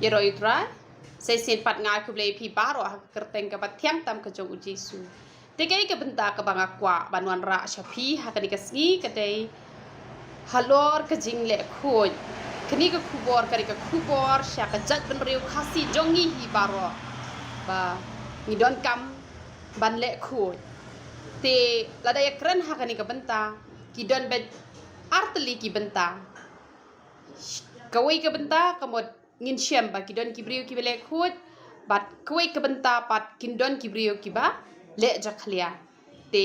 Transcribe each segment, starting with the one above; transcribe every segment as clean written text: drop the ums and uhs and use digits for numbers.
ya roi tra saya sen pat ngai ku blei pi baro kerteng ke patiang tam ke jong ujisu tekai ke benta ke banga kwa banuan ra syapi hakani kasngi kadai halor ke jingle khoj kini ke kubor kari ke kubor sya ke jat benriu khasi jongi hi baro ba ni don kam ban le khoj te ladaya keren hakani ke benta ki don bet arteli ki benta kawai ke benta kamot ngin syam ba ki don ki brio ki bele khoj bat kawai ke benta pat kin don ki brio ki ba le jaklia te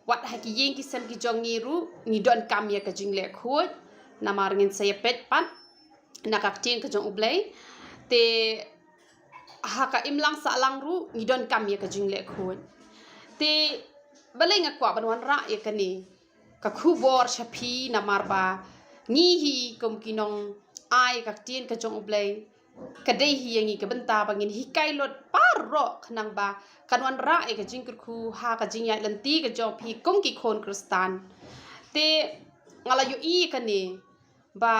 wat haki yeng ki sem ki jongi ru ni don kam ya ka jingle khoj namar ngin saya pet pat nakak ting ka jong ublei te haka imlang sa lang ru ni don kam ya ka jingle khoj te balai ngakwa banwan ra ya kani ka khubor shapi namar ba ngihi kum kinong ai kak tien ka jong ublei kadai hi yangi ke benta bangin hikai lot paro khnang ba kanwan ra e ka jingkur khu ha ka jingya lenti ka jong phi kum ki khon kristan te ngala yu i kani ba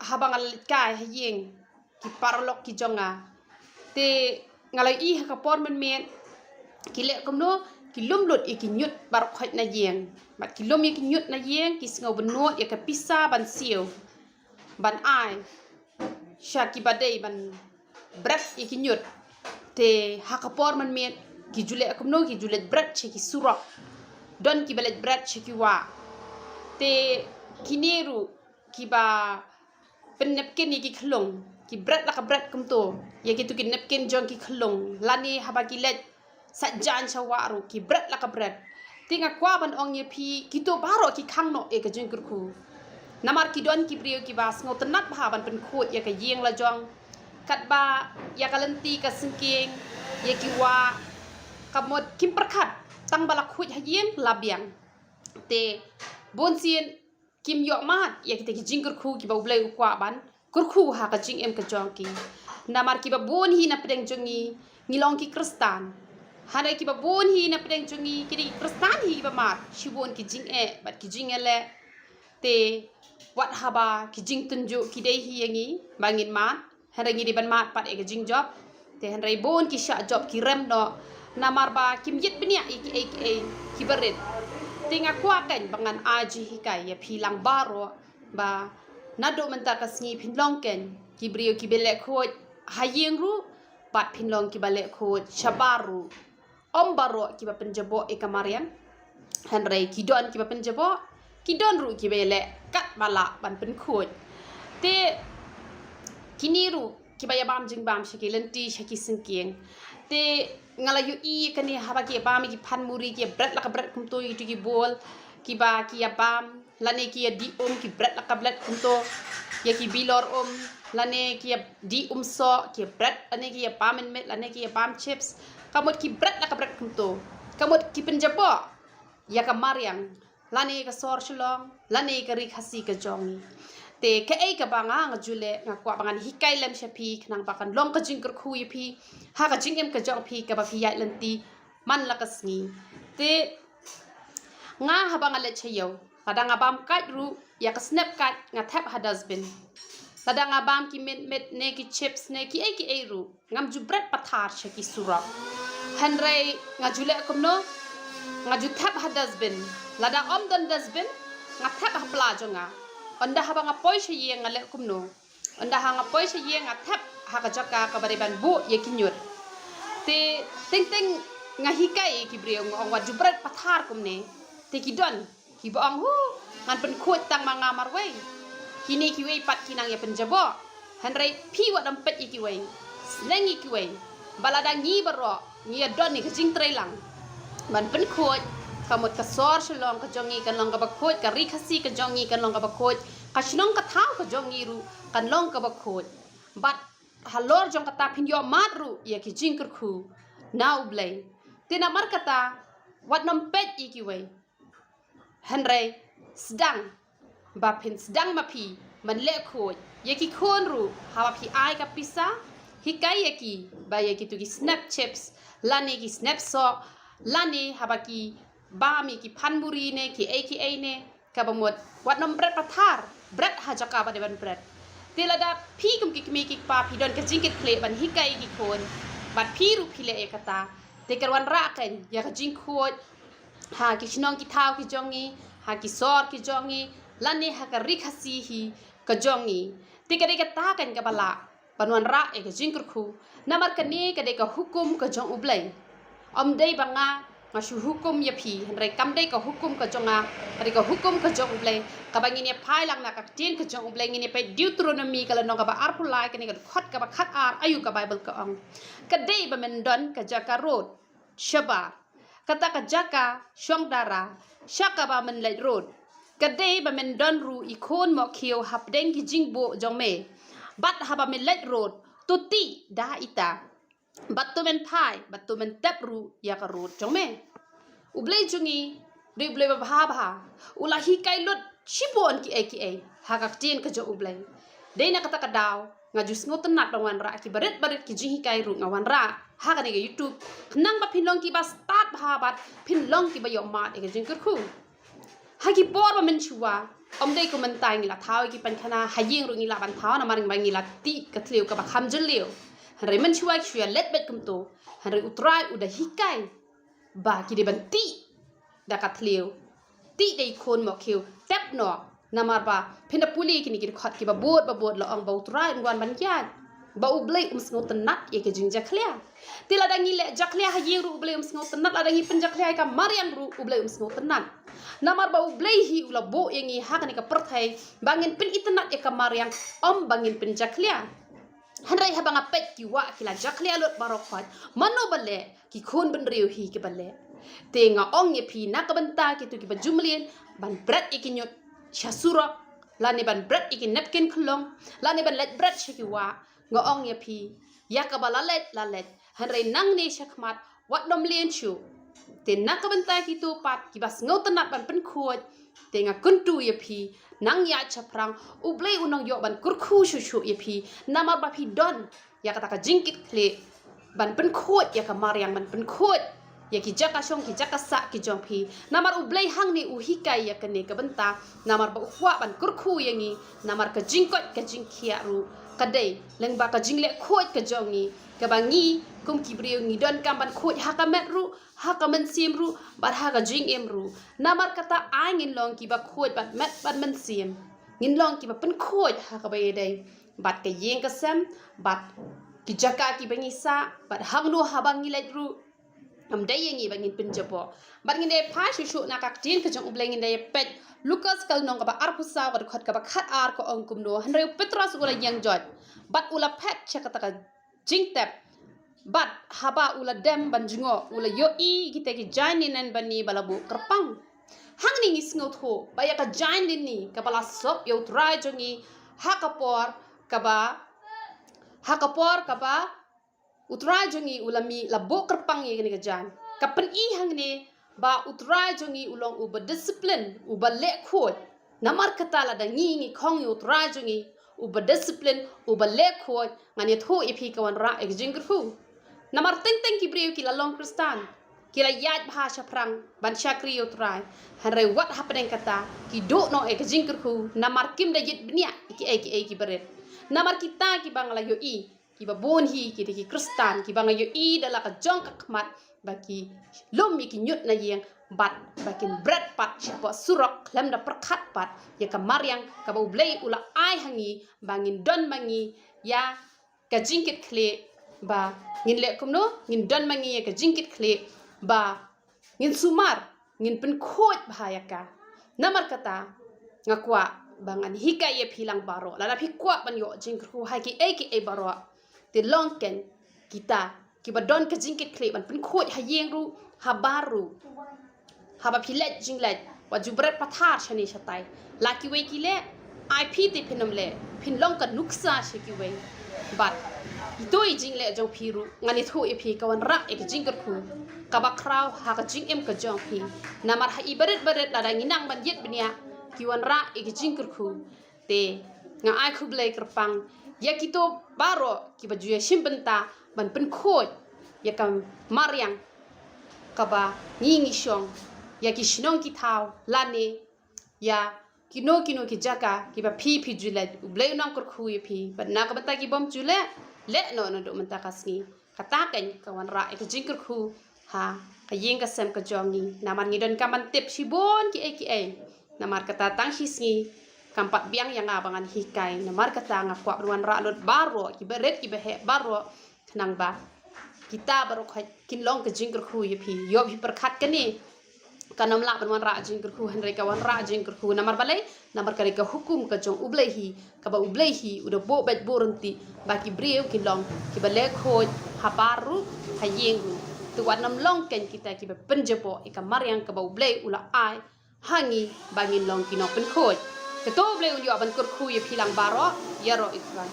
habang al kai hayeng ki parlok ki jonga te ngala i ha ka por men men ki le kum no ki lum lut e ki nyut bar khoj na yeng bat ki lum e ki nyut na yeng ki sngo benot e ka pisa ban siu ban ai syaki badai ban bret e ki nyut te ha ka por men men ki jule kum no ki julet bret che ki surok don ki balet bret che ki wa te kineru ki ba pen napkin ki khlong ki bret la ka bret kum to ye ki tu ki napkin jong ki khlong lani haba ki let sajan chawaru ki bret la ka bret tinga kwa ban ong ye phi ki to baro ki khang no e ka jing kur khu namar ki don ki brio ki bas ngo tenat ba ban pen khot ye ka yeng la jong kat ba ya ka lenti ka singking ye ki wa kamot kim perkhat tang bala khut ha yeng labiang te bon sien kim yok mat ye ki jing kur khu ki ba blai kwa ban kur khu ha ka jing em ka jong ki namar ki ba bon hi na pedeng jongi ngilong ki kristan hana ki ba bon hi na pedeng jongi ki kristan hi ba mat shibon ki jing e bat ki jing ele te wat haba ki jing tunju ki dei hi yangi bangin mat hana ngi di ban mat pat e ka jing job te hanrai bon ki sha job ki rem no namar ba kim yit benia ki berit tinga kwa kan bangan aji hikai ya philang baro ba nado menta kasngi phinlong ken ki brio ki bele khoj hayeng ru pat phinlong ki bale khoj shabaru om baro ki ba penjabo e kamarian hanrai ki don ki ba penjabo ki don ru ki bele kat bala ban pen khoj te kiniru ki ba ya bam jing bam shaki lenti shaki singking te ngala yu i kani haba ki bam ki phan muri ki bret la ka bret kum to itu ki bol ki ba ki ya bam lane ki ya di ki bret la ka bret kum to ya ki bilor lane ki ya di so ki bret ane ki ya bam met lane ki ya bam chips kamot ki bret la ka bret kum to kamot ki penjabo ya ka mariang lane ka sor shlong lane ka ri khasi ka jongi te ke ai ka banga ngajule ngakwa bangan hikai lem shapi khnang bakan long ka jing kur khu yi phi ha ka jing em ka jong phi ka ba phi ya lenti man la ka sngi te nga ha banga le cheyo padang abam kat ru ya ka snap kat nga thap ha dustbin padang abam ki met ne ki chips ne ki ai ru ngam ju bread pathar shaki sura hanrai ngajule akumno ngaju thap ha dustbin lada om don dustbin nga thap ha pla jonga onda haba nga poise ye nga le kumno onda ha nga poise ye nga thap ha ka jaka ka bariban bu ye kinyur te ting nga hikai ki brio ngong wa jubrat pathar kumne te ki don ki ba ang hu ngan pen khot tang manga marwei kini ki wei pat kinang ya penjabo hanrai phi wa dam pet ki wei snengi ki wei balada ngi baro ngi don ni ka jing trailang man pen khot kamot ka sor shalong ka jongi kan long ka bakhot ka ri khasi ka jongi kan long ka bakhot ka shnong ka thau ka jongi ru kan long ka bakhot bat halor jong kata phin yo mat ru ya ki jing kur khu now blay tina mar kata wat nom pet ki wei hanrai sedang ba phin sedang ma phi man le khot ya ki khon ru hawa phi ai ka pisa hikai ya ki ba ya ki tu ki snap chips lane ki snap so lane haba ki bami ki phanburi ne ki ai ne ka bamot wat nom bread pathar bread ha jaka ba deban bread tilada pi kum ki kmi ki pa pi don ka jingkit kle ban hikai ki kon bat pi ru pi le e kata te karwan ra kan ya ka jing khot ha ki chinong ki thau ki jongi ha ki sor ki jongi lani ha ka rik hasi hi ka jongi te ka de ka ta kan ka bala banwan ra e ka jing khu namar ka ni ka de ka hukum ka jong ublai om dei banga ngasu hukum ya pi henrai kam dei ka hukum ka jonga ri ka hukum ka jong ublai ka bangin ya phai lang na ka tien ka jong ublai ngini pe Deuteronomy ka no ka ba arpulai ka ni ka khot ka ba khat ar ayu ka Bible ka ong ka dei ba men don ka jaka road shaba kata ka jaka shong dara shaka ba men lai road ka dei ba men don ru ikon mo khiu hap deng ki jingbo jong me bat ha ba men lai road tuti da ita batu men pai batu men tap ru ya ka road jong me ublai jungi ri ublai ba bha ulah hi kai lut shibon ki ai ha ka tien ka jo ublai dei na kata ka daw nga jus ngoten nat wan ra ki baret ki jing hi kai ru nga wan ra ha ka ni ga YouTube nang ba pinlong ki ba start ba bat pinlong ki ba yo mat e ga jing kur khu ha ki por ba men chuwa om dei ko men tai ngi la thau ki pan khana ha ying ru ngi la ban thau na maring ba ngi la ti ka thleu ka ba kham jel leu hari men chuwa ki let bet kum to hari utrai uda hikai ba ki de ban ti da ka thleu ti dei khon mo khiu tap no namar ba pinda puli kini ki khot ki ba bot la ong ba utrai ngwan ban yan ba ublai sngot nat ye ke jing jaklia tila dangi le jaklia ha ying ru ublai sngot nat la dangi pen jaklia ka marian ru ublai sngot nat namar ba ublai hi ula bo yengi ha kan ka perthai bangin pin itnat ye ka marian om bangin pen jaklia hanrai ha banga pet ki wa kila jaklia lot barokhat mano bale ki khon ben riu hi ke bale tenga ong ye phi na ka banta ki tu ki ba jumlien ban brat ikinyot shasura lani ban brat ikin napkin khlong lani ban let brat shiki wa nga ong ye phi ya ka bala let hanrai nang ne shakmat wat dom lien chu te na ka banta ki tu pat ki bas ngotanat ban pen khoj te nga kuntu ye phi nang ya chaprang ublei unong yo ban kurkhu shu ye phi namar ba phi don ya kata ka jingkit kle ban pen khoj ya ka mariang ban pen khoj ya ki jaka shong ki jaka sa ki jong phi namar ublei hang ni uhikai ya kane ka banta namar ba khwa ban kurkhu yangi namar ka jingkot ka jingkhia ru kadai leng ba ka jingle khoj ka jongi ka bangi kum ki briu ngi don kam ban khoj ha ka met ru ha ka men sim ru bar ha ka jing em ru namar kata ai ngin long ki ba khoj bat met ban men sim ngin long ki ba pen khoj ha ka ba dai bat ka yeng ka sam bat ki jaka ki bangi sa bat hang nu ha bangi let ru am dai yengi bangin pinjapo bat ngin dai pha shu na ka tin ka jong ubleng ngin dai pet Lukas kal nong ka ba arpusa bat khat ka ba khat ar ko ong kum no hanre Petrus ula yang jot bat ula pet chakata ka jing tap bat haba ula dem banjungo ula yo I kita ki jain nen bani balabu kerpang hang ni ngis ngot ho ba ya ka jain ni ka bala sop yo trai jongi hakapor ka ba utrai jongi ulami labo kerpang ye ni ka jan kapen I hang ni ba utrai jongi ulong uba discipline uba le khot namar kata la da ngi khong yu utrai jongi uba discipline uba le khot ngani tho ipi kawan ra exjingru namar teng ki briu ki la long kristan ki la yat bhasha prang ban shakri utrai hanre wat happening kata ki do no exjingru namar kim da yit bnia ki beret namar kita ki bangla yo I ki ba bon hi ki kristan ki bangla yo I dala ka jong ka khmat baki lomi ki nyut na yeng bat bakin bread pat siapa surok lem da perkat pat ya ka mariang ka ba ublei ula ai hangi bangin don mangi ya ka jingkit kle ba ngin le kumno ngin don mangi ya ka jingkit kle ba ngin sumar ngin pen khoj bahaya ka namar kata ngakwa bangan hikai ye philang baro la phi kwa ban yo jingkru hai ki e baro te longken kita ki ba don ka jingkit kle ban pen khoj ha yeng ru ha baru ha ba philet jinglet wa jubret pathar chani chatai la ki we ki le ai phi te phinam le phin long ka nuksa she ki we bat itoi jingle jong phiru ngani thu e phi kawan ra ek jingkar khu ka ba kraw ha ka jing em ka jong phi namar ha ibaret la da nginang ban yet bnia ki wan ra ek jingkar khu te nga ai khu ble kerpang ya kito baro ki ba juya shimbenta ban pen khoj ya kam mariang ka ba ngi shong ya ki shinong ki thau lane ya kino ki jaga ki ba phi jule ublei nam kur khu ye phi ba na ka bata ki bom jule le no do menta kasni kata kan kawan ra itu jingkur khu ha ka yeng ka sem ka jongi naman ngidon kaman tip sibon ki namar kata tang hisngi kampat biang yang abangan hikai namar kata ngakwa ruan ra lot baro ki beret ki behe baro nang ba kita baru kinlong ke jingkur khu ye phi yo phi perkhat kani kanam la ban ra jingkur khu han reka wan ra jingkur khu namar balai namar kare ka hukum ka jong ublehi ka ba ublehi udah bo bet borenti baki breu kinlong ki bale khoj ha baru ha yengu tu wan nam long ken kita ki ba penjepo ika maryang ka ba ublei ula ai hangi bangin long kinok pen khoj ke to ublei unyo ban kur khu ye philang baro yaro ikran